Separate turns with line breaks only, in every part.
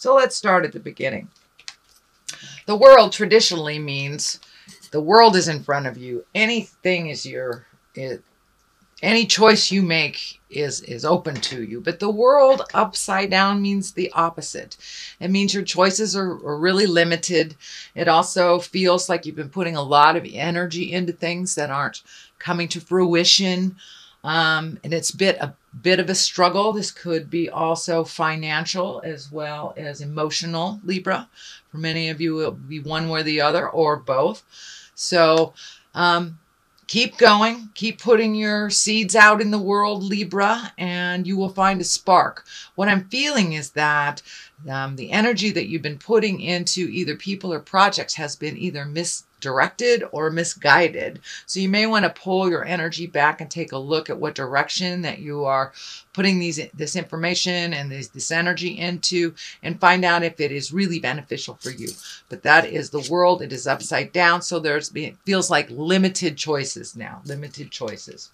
So let's start at the beginning. The world traditionally means the world is in front of you. Anything is any choice you make is open to you. But the world upside down means the opposite. It means your choices are really limited. It also feels like you've been putting a lot of energy into things that aren't coming to fruition. And it's a bit of a struggle. This could be also financial as well as emotional, Libra. For many of you, it will be one or the other or both. So keep going. Keep putting your seeds out in the world, Libra, and you will find a spark. What I'm feeling is that the energy that you've been putting into either people or projects has been either misdirected or misguided. So you may want to pull your energy back and take a look at what direction that you are putting this information and this energy into, and find out if it is really beneficial for you. But that is the world. It is upside down. So it feels like limited choices now, limited choices.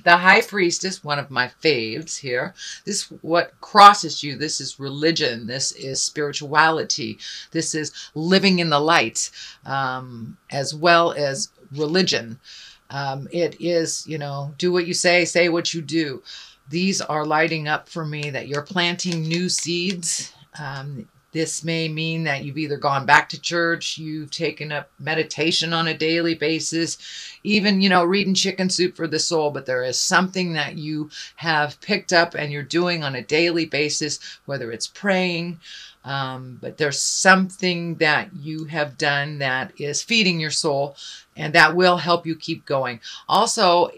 The High Priestess, one of my faves here. This what crosses you. This is religion. This is spirituality. This is living in the light, as well as religion. It is, do what you say what you do. These are lighting up for me that you're planting new seeds. This may mean that you've either gone back to church, you've taken up meditation on a daily basis, even, reading Chicken Soup for the Soul, but there is something that you have picked up and you're doing on a daily basis, whether it's praying, but there's something that you have done that is feeding your soul, and that will help you keep going. Also,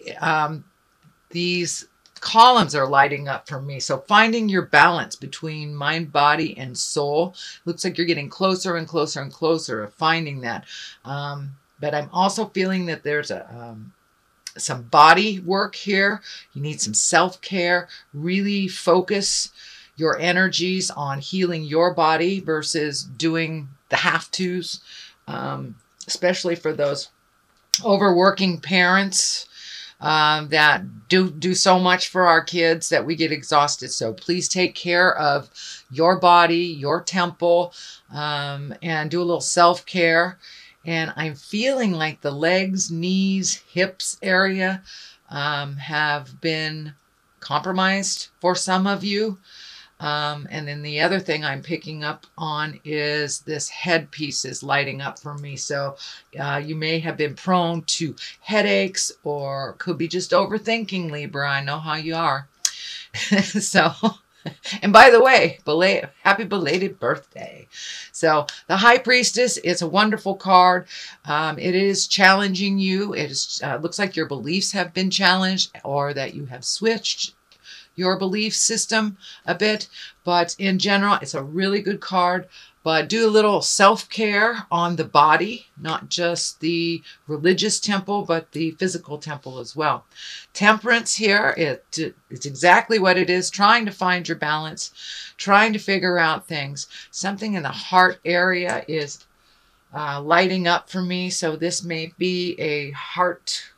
these columns are lighting up for me. So finding your balance between mind, body, and soul. Looks like you're getting closer and closer and closer of finding that. But I'm also feeling that there's some body work here. You need some self-care. Really focus your energies on healing your body versus doing the have-tos, especially for those overworking parents that do so much for our kids that we get exhausted. So please take care of your body, your temple, and do a little self-care. And I'm feeling like the legs, knees, hips area have been compromised for some of you. And then the other thing I'm picking up on is this headpiece is lighting up for me. So you may have been prone to headaches, or could be just overthinking, Libra. I know how you are. So, and by the way, happy belated birthday. So the High Priestess is a wonderful card. It is challenging you. It is, looks like your beliefs have been challenged, or that you have switched your belief system a bit, but in general, it's a really good card. But do a little self-care on the body, not just the religious temple, but the physical temple as well. Temperance here, it's exactly what it is, trying to find your balance, trying to figure out things. Something in the heart area is lighting up for me, so this may be a heart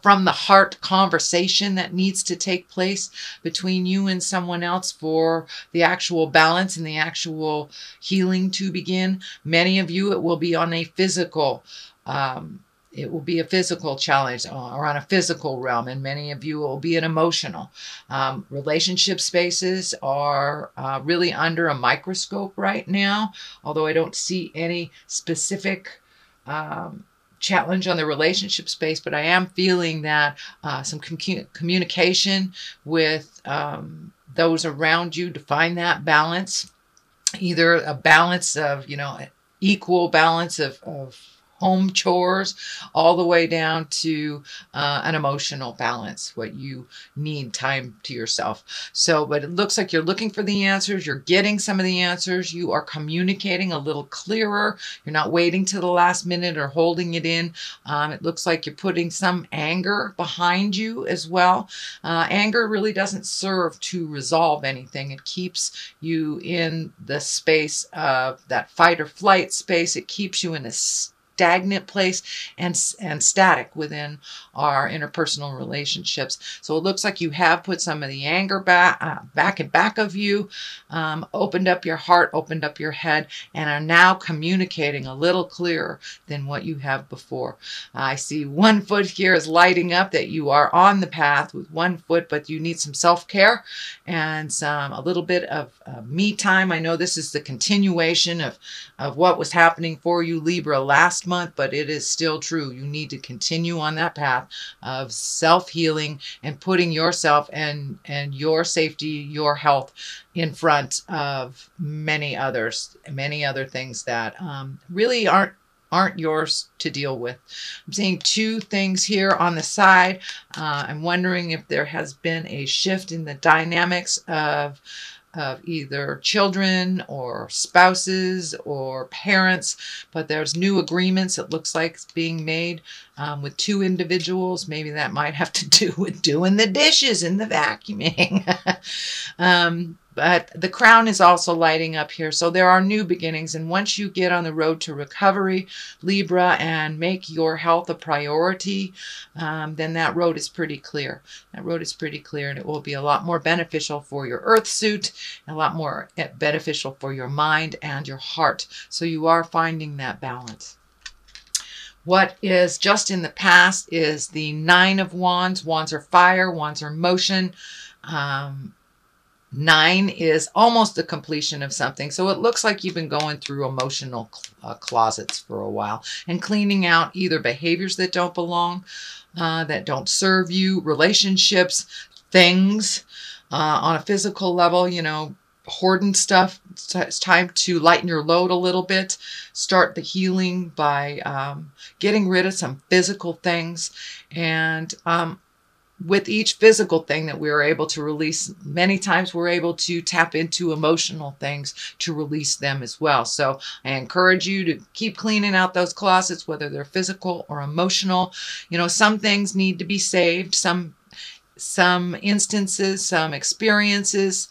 from the heart conversation that needs to take place between you and someone else for the actual balance and the actual healing to begin. Many of you, it will be on a physical, it will be a physical challenge or on a physical realm, and many of you will be an emotional. Relationship spaces are really under a microscope right now, although I don't see any specific challenge on the relationship space, but I am feeling that some communication with those around you to find that balance, either a balance of, equal balance of home chores, all the way down to an emotional balance, what you need time to yourself. So, but it looks like you're looking for the answers. You're getting some of the answers. You are communicating a little clearer. You're not waiting to the last minute or holding it in. It looks like you're putting some anger behind you as well. Anger really doesn't serve to resolve anything. It keeps you in the space of that fight or flight space. It keeps you in a stagnant place and static within our interpersonal relationships. So it looks like you have put some of the anger back of you, opened up your heart, opened up your head, and are now communicating a little clearer than what you have before. I see one foot here is lighting up, that you are on the path with one foot, but you need some self-care and a little bit of me time. I know this is the continuation of what was happening for you, Libra, last month, but it is still true. You need to continue on that path of self-healing and putting yourself and your safety, your health in front of many other things that really aren't yours to deal with. I'm seeing two things here on the side. I'm wondering if there has been a shift in the dynamics of either children or spouses or parents, but there's new agreements, it looks like, it's being made with two individuals. Maybe that might have to do with doing the dishes and the vacuuming. But the crown is also lighting up here. So there are new beginnings. And once you get on the road to recovery, Libra, and make your health a priority, then that road is pretty clear. That road is pretty clear, and it will be a lot more beneficial for your earth suit, a lot more beneficial for your mind and your heart. So you are finding that balance. What is just in the past is the Nine of Wands. Wands are fire, wands are motion. 9 is almost the completion of something. So it looks like you've been going through emotional closets for a while and cleaning out either behaviors that don't belong, that don't serve you, relationships, things on a physical level, you know, hoarding stuff. It's time to lighten your load a little bit. Start the healing by getting rid of some physical things. And with each physical thing that we are able to release, many times we're able to tap into emotional things to release them as well. So I encourage you to keep cleaning out those closets, whether they're physical or emotional. You know, some things need to be saved. Some instances, some experiences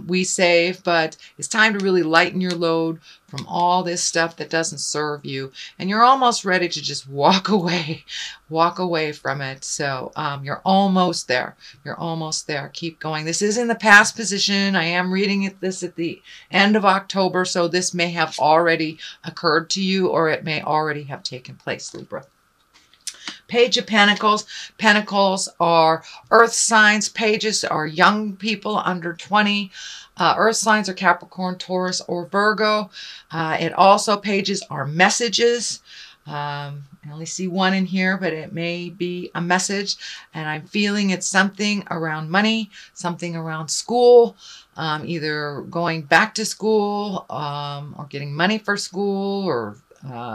we save, but it's time to really lighten your load from all this stuff that doesn't serve you, and you're almost ready to just walk away from it. So you're almost there. You're almost there. Keep going. This is in the past position. I am reading this at the end of October, so this may have already occurred to you, or it may already have taken place, Libra. Page of Pentacles. Pentacles are earth signs. Pages are young people under 20. Earth signs are Capricorn, Taurus, or Virgo. Pages are messages. I only see one in here, but it may be a message. And I'm feeling it's something around money, something around school, either going back to school or getting money for school, or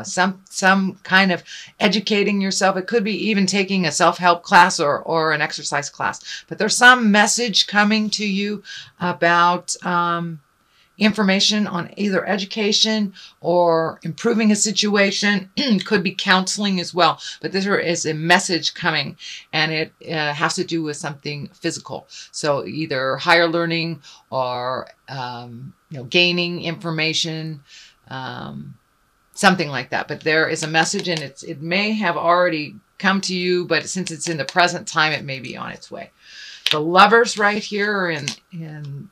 some kind of educating yourself. It could be even taking a self-help class or an exercise class. But there's some message coming to you about information on either education or improving a situation. Could be counseling as well. But there is a message coming, and it has to do with something physical. So either higher learning or gaining information. Something like that. But there is a message, and it may have already come to you, but since it's in the present time, it may be on its way. The Lovers right here are in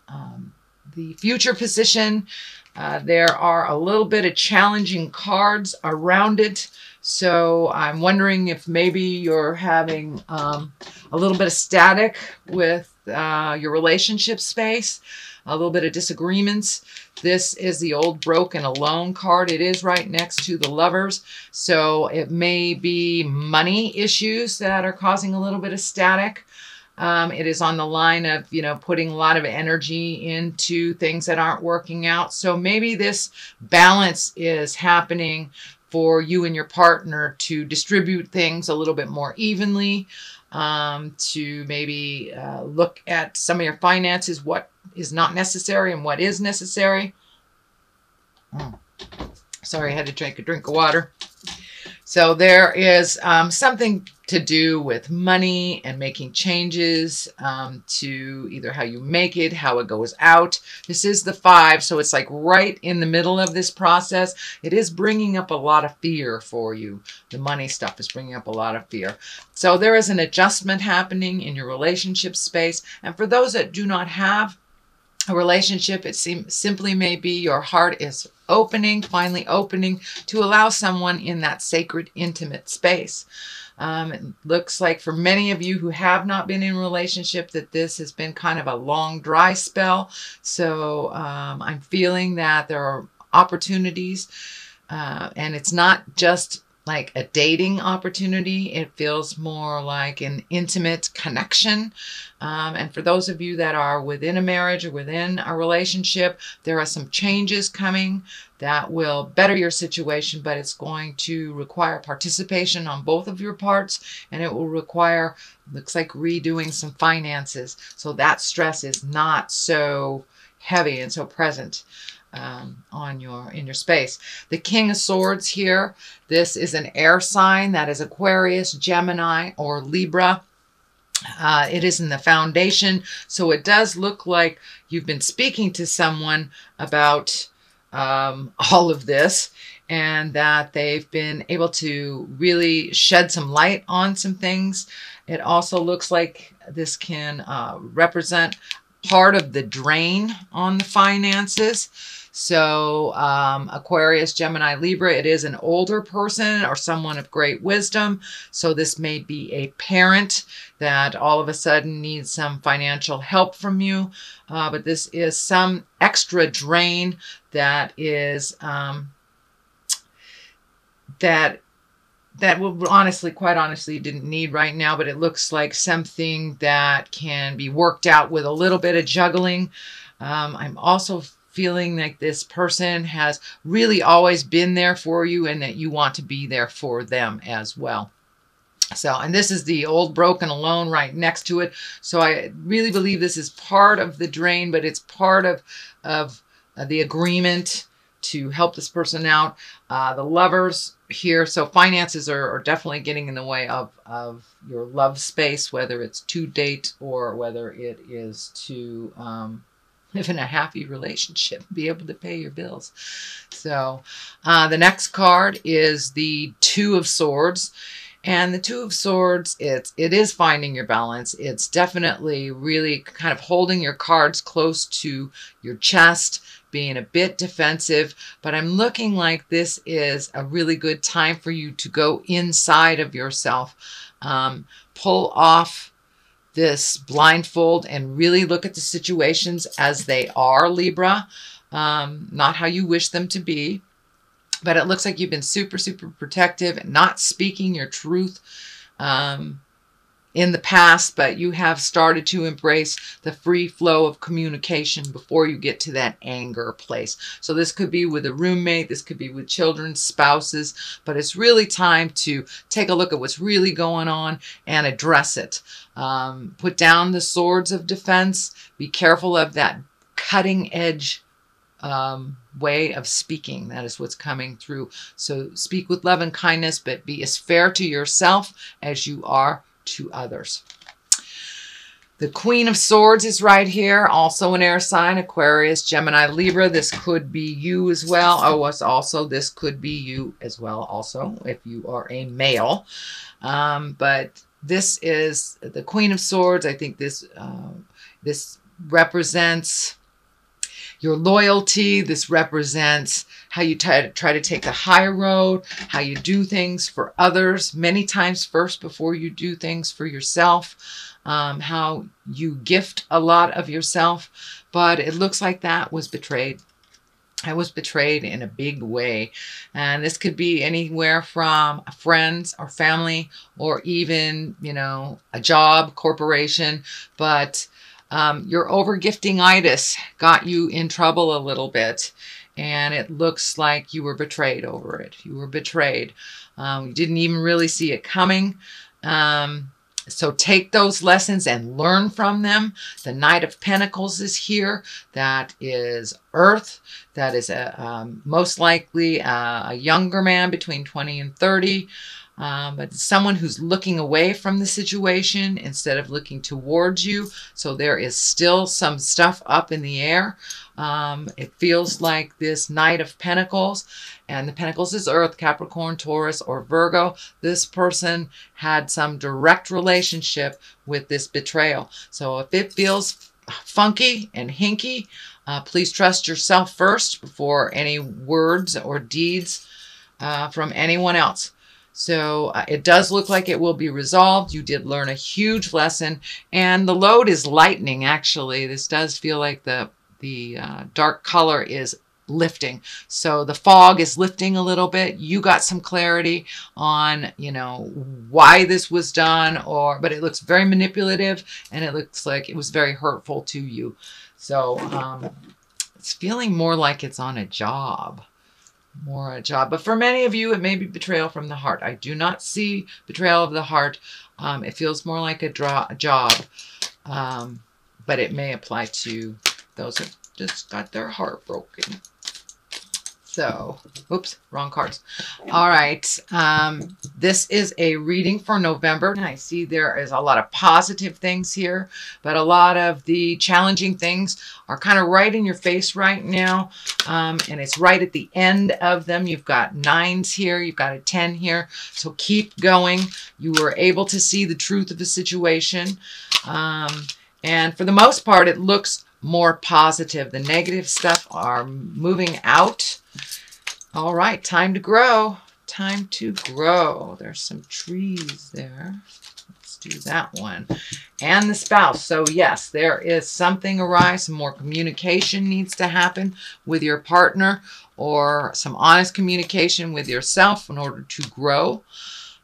the future position. There are a little bit of challenging cards around it. So I'm wondering if maybe you're having a little bit of static with your relationship space, a little bit of disagreements. This is the old broken alone card. It is right next to the Lovers. So it may be money issues that are causing a little bit of static. It is on the line of, putting a lot of energy into things that aren't working out. So maybe this balance is happening for you and your partner to distribute things a little bit more evenly, to maybe look at some of your finances, what is not necessary and what is necessary. Sorry, I had to drink a drink of water. So there is something to do with money and making changes to either how you make it, how it goes out. This is the 5, so it's like right in the middle of this process. It is bringing up a lot of fear for you. The money stuff is bringing up a lot of fear. So there is an adjustment happening in your relationship space. And for those that do not have a relationship, it simply may be your heart is opening, finally opening to allow someone in that sacred, intimate space. It looks like for many of you who have not been in a relationship that this has been kind of a long, dry spell. So I'm feeling that there are opportunities, and it's not just like a dating opportunity. It feels more like an intimate connection. And for those of you that are within a marriage or within a relationship, there are some changes coming that will better your situation, but it's going to require participation on both of your parts, and it will require, looks like, redoing some finances. So that stress is not so heavy and so present in your space. The King of Swords here, this is an air sign. That is Aquarius, Gemini, or Libra. It is in the foundation, so it does look like you've been speaking to someone about all of this, and that they've been able to really shed some light on some things. It also looks like this can represent part of the drain on the finances. So Aquarius, Gemini, Libra, it is an older person or someone of great wisdom. So this may be a parent that all of a sudden needs some financial help from you. But this is some extra drain that is that will honestly, quite honestly, didn't need right now, but it looks like something that can be worked out with a little bit of juggling. I'm also feeling like this person has really always been there for you and that you want to be there for them as well. So, and this is the old broken alone right next to it. So I really believe this is part of the drain, but it's part of the agreement to help this person out. The Lovers here. So finances are definitely getting in the way of your love space, whether it's to date or whether it is to live in a happy relationship, be able to pay your bills. So the next card is the Two of Swords. And the Two of Swords, it is finding your balance. It's definitely really kind of holding your cards close to your chest, being a bit defensive. But I'm looking like this is a really good time for you to go inside of yourself, pull off this blindfold and really look at the situations as they are, Libra, not how you wish them to be. But it looks like you've been super, super protective and not speaking your truth in the past, but you have started to embrace the free flow of communication before you get to that anger place. So this could be with a roommate, this could be with children, spouses, but it's really time to take a look at what's really going on and address it. Put down the swords of defense. Be careful of that cutting edge way of speaking. That is what's coming through. So speak with love and kindness, but be as fair to yourself as you are to others. The Queen of Swords is right here, also an air sign, Aquarius, Gemini, Libra. This could be you as well. Oh, this could be you as well also if you are a male. But this is the Queen of Swords. I think this represents your loyalty. This represents how you try to take the high road, how you do things for others, many times first before you do things for yourself, how you gift a lot of yourself. But it looks like that was betrayed. I was betrayed in a big way. And this could be anywhere from friends or family or even, a job, corporation. But your over-gifting-itis got you in trouble a little bit, and it looks like you were betrayed over it. You were betrayed. You didn't even really see it coming. So take those lessons and learn from them. The Knight of Pentacles is here. That is Earth. That is most likely a younger man between 20 and 30. But someone who's looking away from the situation instead of looking towards you. So there is still some stuff up in the air. It feels like this Knight of Pentacles, and the Pentacles is Earth, Capricorn, Taurus, or Virgo. This person had some direct relationship with this betrayal. So if it feels funky and hinky, please trust yourself first before any words or deeds from anyone else. So it does look like it will be resolved. You did learn a huge lesson, and the load is lightening. Actually, this does feel like the dark color is lifting. So the fog is lifting a little bit. You got some clarity on, you know, why this was done, but it looks very manipulative, and it looks like it was very hurtful to you. So it's feeling more like it's on a job. But for many of you, it may be betrayal from the heart. I do not see betrayal of the heart. It feels more like a job, but it may apply to those who just got their heart broken. So, oops, wrong cards. All right. This is a reading for November. And I see there is a lot of positive things here, but a lot of the challenging things are kind of right in your face right now. And it's right at the end of them. You've got 9s here. You've got a 10 here. So keep going. You were able to see the truth of the situation. And for the most part, it looks more positive. The negative stuff are moving out. All right, time to grow. Time to grow. There's some trees there. Let's do that one. And the spouse. So yes, there is something arise. Some more communication needs to happen with your partner, or some honest communication with yourself in order to grow.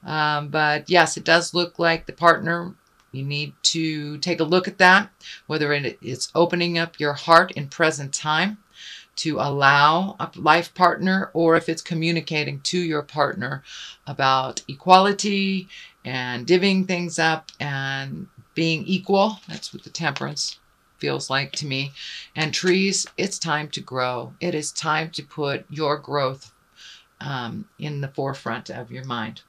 But yes, it does look like the partner, you need to take a look at that, whether it's opening up your heart in present time to allow a life partner, or if it's communicating to your partner about equality and divvying things up and being equal. That's what the Temperance feels like to me. And trees, it's time to grow. It is time to put your growth in the forefront of your mind.